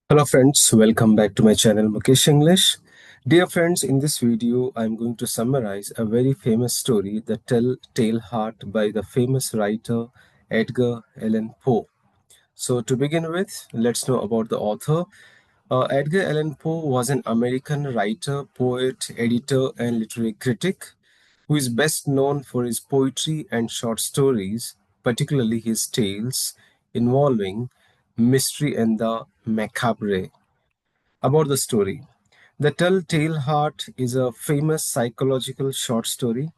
Hello friends, welcome back to my channel Mukesh English. Dear friends, in this video I'm going to summarize a very famous story, The Telltale Heart by the famous writer Edgar Allan Poe. So to begin with, let's know about the author. Edgar Allan Poe was an American writer, poet, editor and literary critic who is best known for his poetry and short stories, particularly his tales involving mystery and the macabre. About the story, The Telltale Heart is a famous psychological short story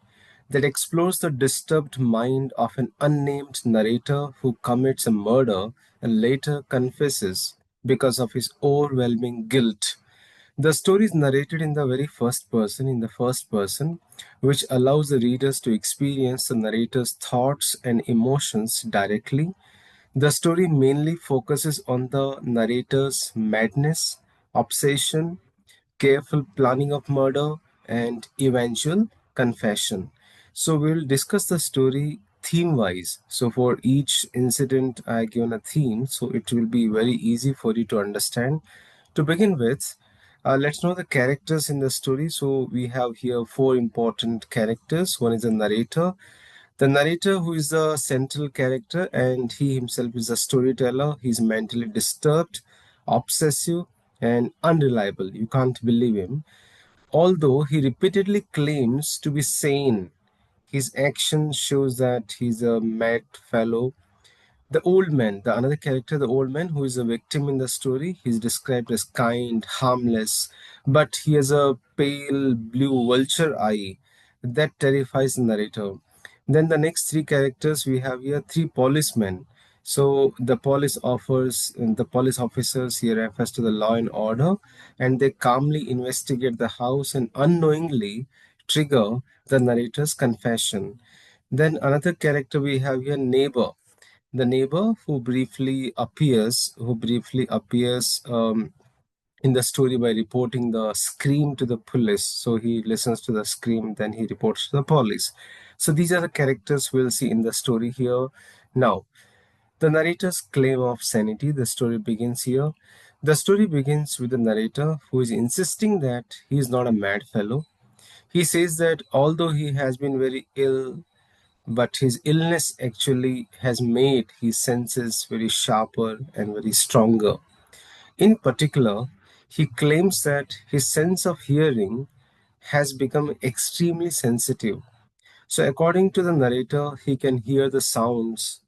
that explores the disturbed mind of an unnamed narrator who commits a murder and later confesses because of his overwhelming guilt. The story is narrated in the very first person, which allows the readers to experience the narrator's thoughts and emotions directly. The story mainly focuses on the narrator's madness, obsession, careful planning of murder, and eventual confession. So we'll discuss the story theme wise. So for each incident, I given a theme, so it will be very easy for you to understand. To begin with, let's know the characters in the story. So we have here four important characters. One is the narrator. The narrator, who is the central character, and he himself is a storyteller. He's mentally disturbed, obsessive, and unreliable. You can't believe him. Although he repeatedly claims to be sane, his action shows that he's a mad fellow. The old man, the another character, the old man who is a victim in the story, he's described as kind, harmless, but he has a pale blue vulture eye that terrifies the narrator. Then the next three characters we have here, three policemen. So the police officers here refers to the law and order, and they calmly investigate the house and unknowingly trigger the narrator's confession. Then another character we have here, neighbor, the neighbor who briefly appears in the story by reporting the scream to the police. So he listens to the scream, then he reports to the police. So these are the characters we'll see in the story here. Now, the narrator's claim of sanity. The story begins here. The story begins with the narrator who is insisting that he is not a mad fellow. He says that although he has been very ill, but his illness actually has made his senses very sharper and very stronger. In particular, he claims that his sense of hearing has become extremely sensitive. So, according to the narrator, he can hear the sounds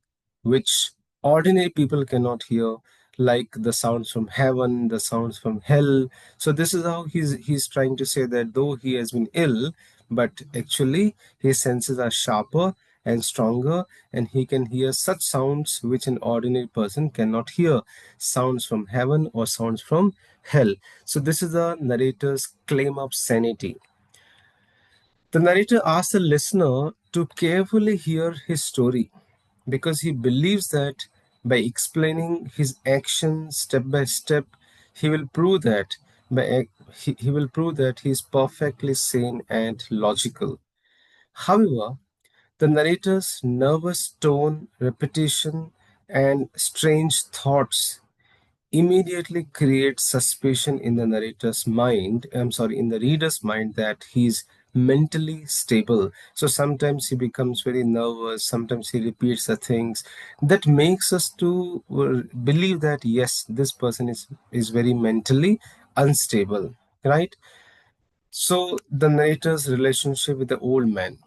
which ordinary people cannot hear, like the sounds from heaven, the sounds from hell. So, this is how he's trying to say that though he has been ill, but actually his senses are sharper and stronger, and he can hear such sounds which an ordinary person cannot hear, sounds from heaven or sounds from hell. So, this is the narrator's claim of sanity. The narrator asks the listener to carefully hear his story because he believes that by explaining his actions step by step, he will prove that he will prove that he is perfectly sane and logical. However, the narrator's nervous tone, repetition, and strange thoughts immediately creates suspicion in the narrator's mind, in the reader's mind, that he's mentally stable. So sometimes he becomes very nervous, sometimes he repeats the things that makes us to believe that yes, this person is very mentally unstable, right? So the narrator's relationship with the old man.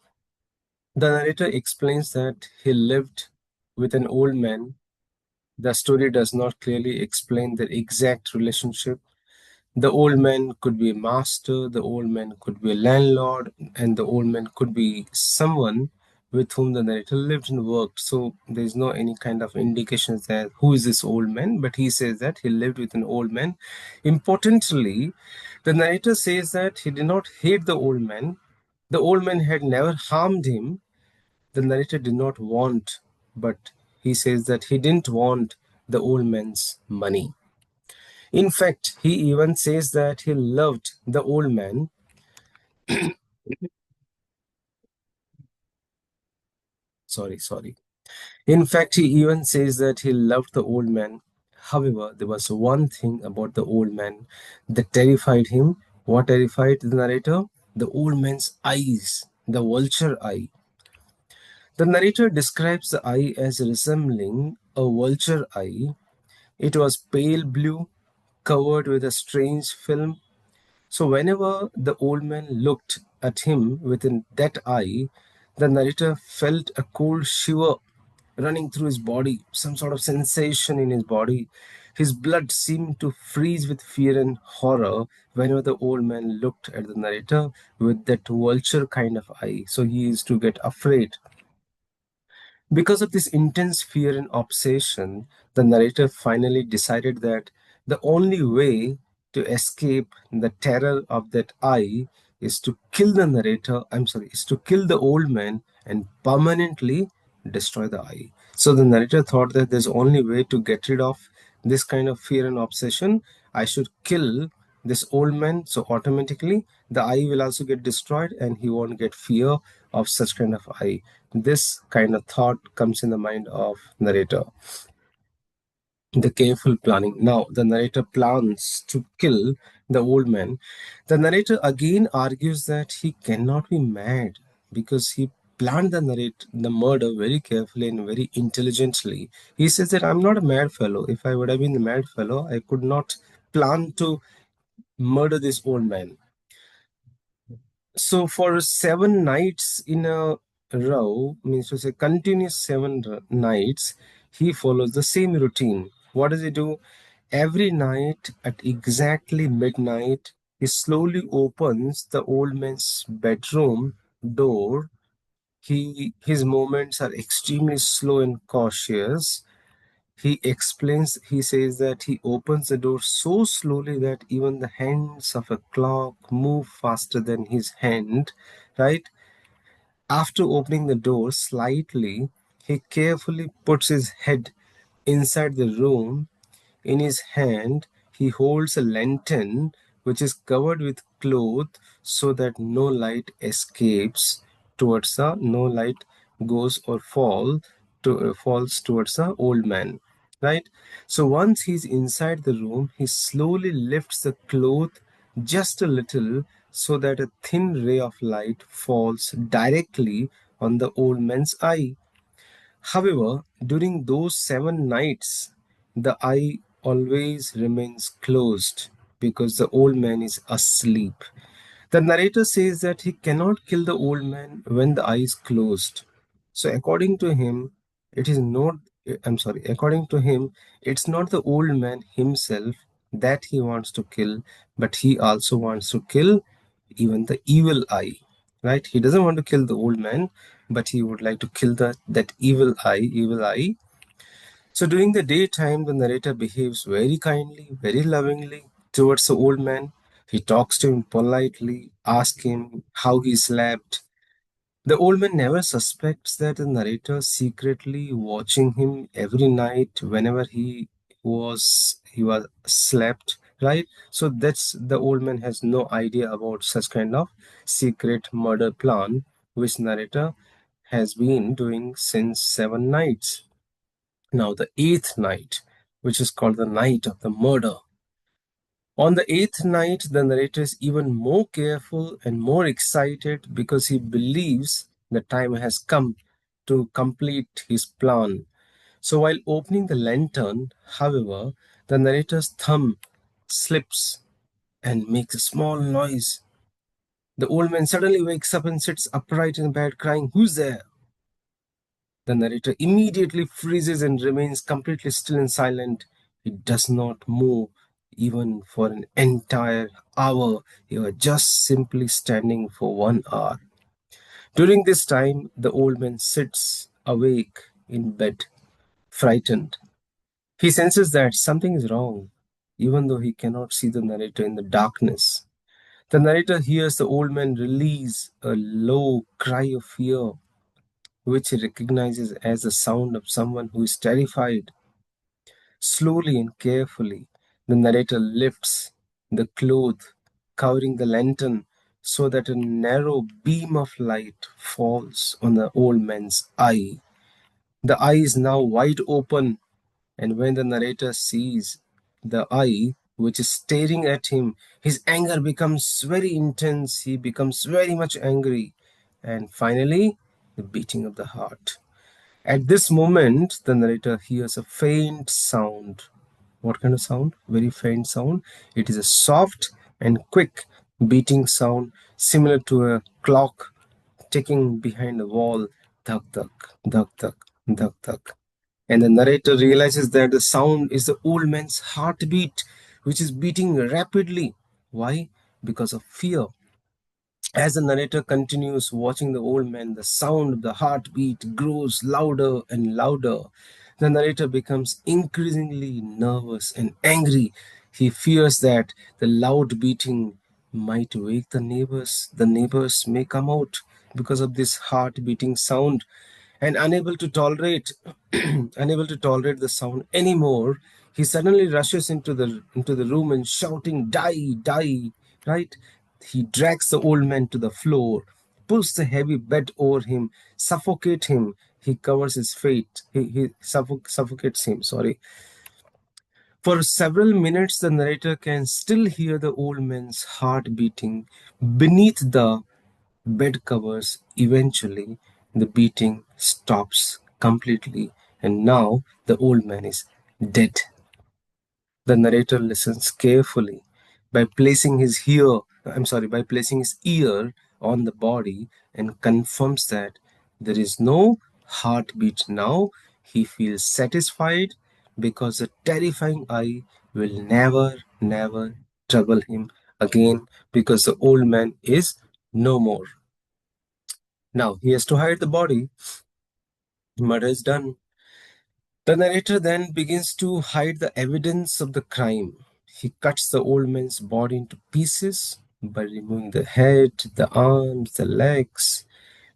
The narrator explains that he lived with an old man. The story does not clearly explain their exact relationship. The old man could be a master, the old man could be a landlord, and the old man could be someone with whom the narrator lived and worked. So there's no any kind of indications that who is this old man, but he says that he lived with an old man. Importantly, the narrator says that he did not hate the old man. The old man had never harmed him. The narrator did not want, but he says that he didn't want the old man's money. In fact, he even says that he loved the old man. Sorry. In fact, he even says that he loved the old man. However, there was one thing about the old man that terrified him. What terrified the narrator? The old man's eyes, the vulture eye. The narrator describes the eye as resembling a vulture eye. It was pale blue, covered with a strange film. So, whenever the old man looked at him within that eye, the narrator felt a cold shiver running through his body, some sort of sensation in his body. His blood seemed to freeze with fear and horror whenever the old man looked at the narrator with that vulture kind of eye. So, he used to get afraid. Because of this intense fear and obsession, the narrator finally decided that the only way to escape the terror of that eye is to kill the narrator, is to kill the old man and permanently destroy the eye. So the narrator thought that there's only way to get rid of this kind of fear and obsession. I should kill this old man, so automatically the eye will also get destroyed and he won't get fear of such kind of eye. This kind of thought comes in the mind of narrator. The careful planning. Now the narrator plans to kill the old man. The narrator again argues that he cannot be mad because he planned the murder very carefully and very intelligently. He says that I'm not a mad fellow. If I would have been a mad fellow, I could not plan to murder this old man. So for 7 nights in a row, means to say continuous nights, he follows the same routine. What does he do? Every night at exactly midnight, he slowly opens the old man's bedroom door. His movements are extremely slow and cautious. He explains, he says that he opens the door so slowly that even the hands of a clock move faster than his hand, right? After opening the door slightly, he carefully puts his head inside the room. In his hand, he holds a lantern which is covered with cloth so that no light goes or falls towards the old man. Right? So once he's inside the room, he slowly lifts the cloth just a little so that a thin ray of light falls directly on the old man's eye. However, during those 7 nights, the eye always remains closed because the old man is asleep. The narrator says that he cannot kill the old man when the eye is closed. So, according to him, it's not the old man himself that he wants to kill, but he also wants to kill even the evil eye. Right? He doesn't want to kill the old man, but he would like to kill that evil eye. So during the daytime, the narrator behaves very kindly, very lovingly towards the old man. He talks to him politely, asks him how he slept. The old man never suspects that the narrator secretly watching him every night whenever he was slept, right? So that's the old man has no idea about such kind of secret murder plan which narrator has been doing since 7 nights. Now the eighth night, which is called the night of the murder. On the eighth night, the narrator is even more careful and more excited because he believes the time has come to complete his plan. So, while opening the lantern, however, the narrator's thumb slips and makes a small noise. The old man suddenly wakes up and sits upright in bed, crying, "Who's there?" The narrator immediately freezes and remains completely still and silent. He does not move even for an entire hour. He was just simply standing for 1 hour. During this time, the old man sits awake in bed, frightened. He senses that something is wrong, even though he cannot see the narrator in the darkness. The narrator hears the old man release a low cry of fear, which he recognizes as the sound of someone who is terrified. Slowly and carefully, the narrator lifts the cloth covering the lantern so that a narrow beam of light falls on the old man's eye. The eye is now wide open, And when the narrator sees the eye which is staring at him, his anger becomes very intense. He becomes very much angry. And finally, the beating of the heart. At this moment, the narrator hears a faint sound. What kind of sound? Very faint sound. It is a soft and quick beating sound, similar to a clock ticking behind a wall. Thuk, thuk, thuk, thuk, thuk, thuk. And the narrator realizes that the sound is the old man's heartbeat, which is beating rapidly. Why? Because of fear. As the narrator continues watching the old man, the sound of the heartbeat grows louder and louder. The narrator becomes increasingly nervous and angry. He fears that the loud beating might wake the neighbors. The neighbors may come out because of this heart beating sound, and unable to tolerate unable to tolerate the sound anymore, he suddenly rushes into the room and shouting, "Die, die!" Right? He drags the old man to the floor, pulls the heavy bed over him, suffocate him. He covers his fate. He suffocates him. Sorry. For several minutes, the narrator can still hear the old man's heart beating beneath the bed covers. Eventually, the beating stops completely, and now the old man is dead. The narrator listens carefully by placing his ear on the body and confirms that there is no heartbeat now. He feels satisfied because the terrifying eye will never, never trouble him again because the old man is no more. Now he has to hide the body. Murder is done. The narrator then begins to hide the evidence of the crime. He cuts the old man's body into pieces by removing the head, the arms, the legs.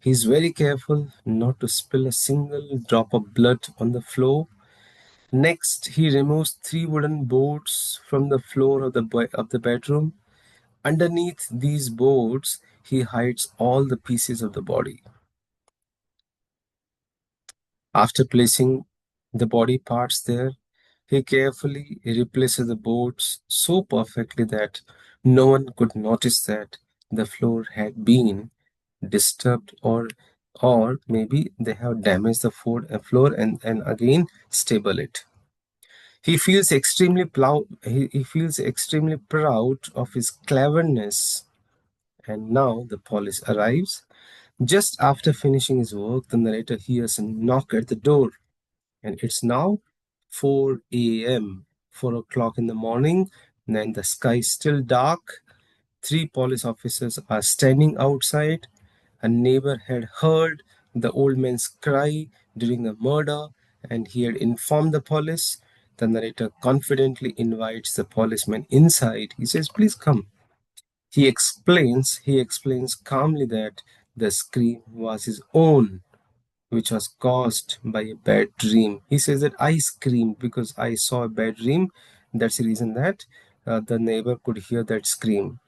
He's very careful not to spill a single drop of blood on the floor. Next, he removes three wooden boards from the floor of the bedroom. Underneath these boards, he hides all the pieces of the body. After placing the body parts there, he carefully replaces the boards so perfectly that no one could notice that the floor had been disturbed, or maybe they have damaged the floor and again stable it. He feels extremely proud of his cleverness, and now the police arrives. Just after finishing his work, the narrator hears a knock at the door, and it's now 4 a.m., 4 o'clock in the morning, and the sky is still dark. Three police officers are standing outside. A neighbor had heard the old man's cry during the murder, and he had informed the police. The narrator confidently invites the policeman inside. He says, "Please come." He explains calmly that the scream was his own, which was caused by a bad dream. He says that I screamed because I saw a bad dream. That's the reason that the neighbor could hear that scream.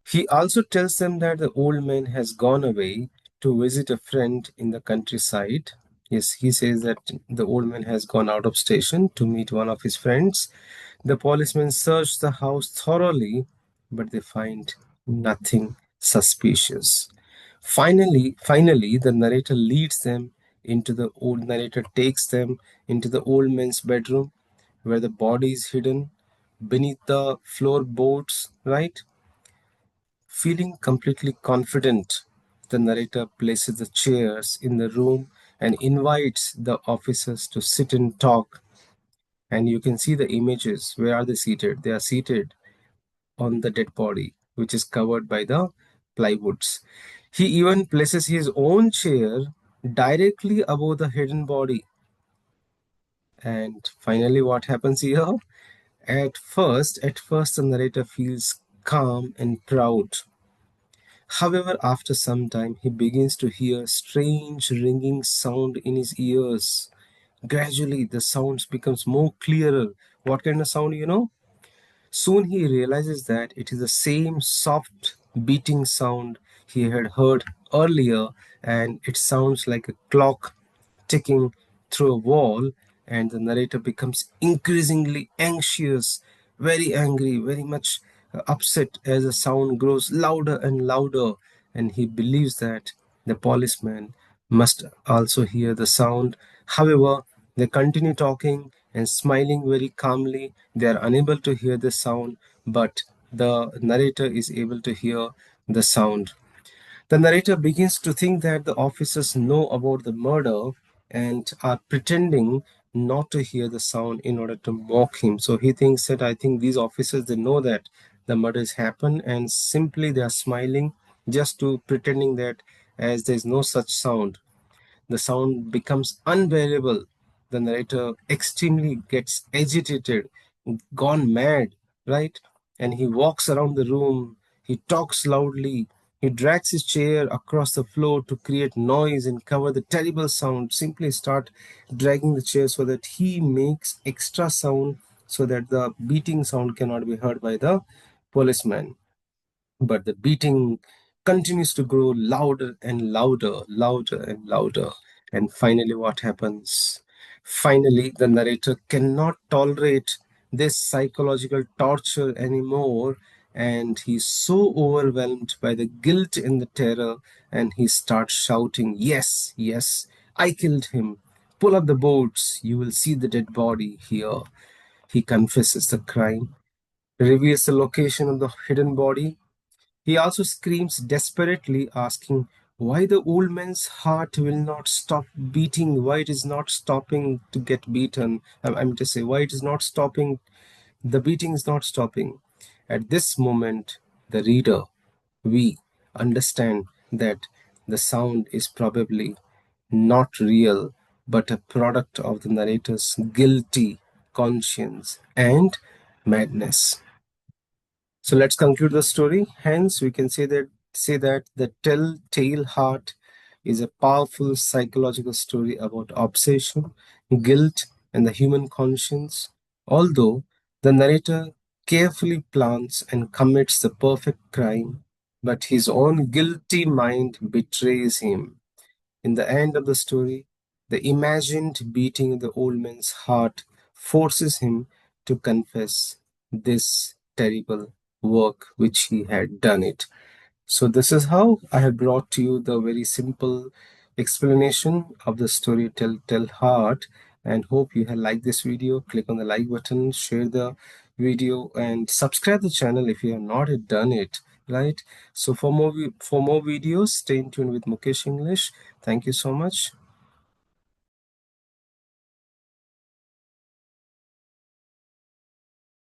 He also tells them that the old man has gone away to visit a friend in the countryside. Yes, he says that the old man has gone out of station to meet one of his friends. The policemen search the house thoroughly, but they find nothing suspicious. Finally, the narrator takes them into the old man's bedroom, where the body is hidden beneath the floorboards, right? Feeling completely confident, the narrator places the chairs in the room and invites the officers to sit and talk. And you can see the images. Where are they seated? They are seated on the dead body, which is covered by the plywoods. He even places his own chair directly above the hidden body. And finally, what happens here? At first, the narrator feels calm and proud. However, after some time, he begins to hear strange ringing sound in his ears. Gradually, the sounds becomes more clearer. What kind of sound? Soon he realizes that it is the same soft beating sound he had heard earlier, and it sounds like a clock ticking through a wall. and the narrator becomes increasingly anxious, very angry, very much upset as the sound grows louder and louder, and he believes that the policeman must also hear the sound. However, they continue talking and smiling very calmly. They are unable to hear the sound, but the narrator is able to hear the sound. The narrator begins to think that the officers know about the murder and are pretending not to hear the sound in order to mock him. So he thinks that I think these officers they know that the murder has happened and simply they are smiling just to pretending that as there is no such sound. The sound becomes unbearable. The narrator extremely gets agitated, gone mad, right? And he walks around the room, he talks loudly, he drags his chair across the floor to create noise and cover the terrible sound. Simply start dragging the chair so that he makes extra sound so that the beating sound cannot be heard by the policeman. But the beating continues to grow louder and louder, louder and louder. And finally, what happens? Finally, the narrator cannot tolerate this psychological torture anymore, and he's so overwhelmed by the guilt and the terror, and he starts shouting, "Yes, yes, I killed him. Pull up the boats. You will see the dead body here." He confesses the crime, reveals the location of the hidden body. He also screams desperately, asking why the old man's heart will not stop beating, why it is not stopping to get beaten. I mean to say, why it is not stopping, the beating is not stopping. At this moment, the reader, we understand that the sound is probably not real, but a product of the narrator's guilty conscience and madness. So let's conclude the story. Hence, we can say that the Telltale Heart is a powerful psychological story about obsession, guilt, and the human conscience. Although the narrator carefully plans and commits the perfect crime, but his own guilty mind betrays him. In the end of the story, the imagined beating of the old man's heart forces him to confess this terrible work which he had done it. So this is how I have brought to you the very simple explanation of the story Tell Heart, and hope you have liked this video. Click on the like button, share the video, and subscribe the channel if you have not yet done it. Right. So for more videos, stay in tune with Mukesh English. Thank you so much.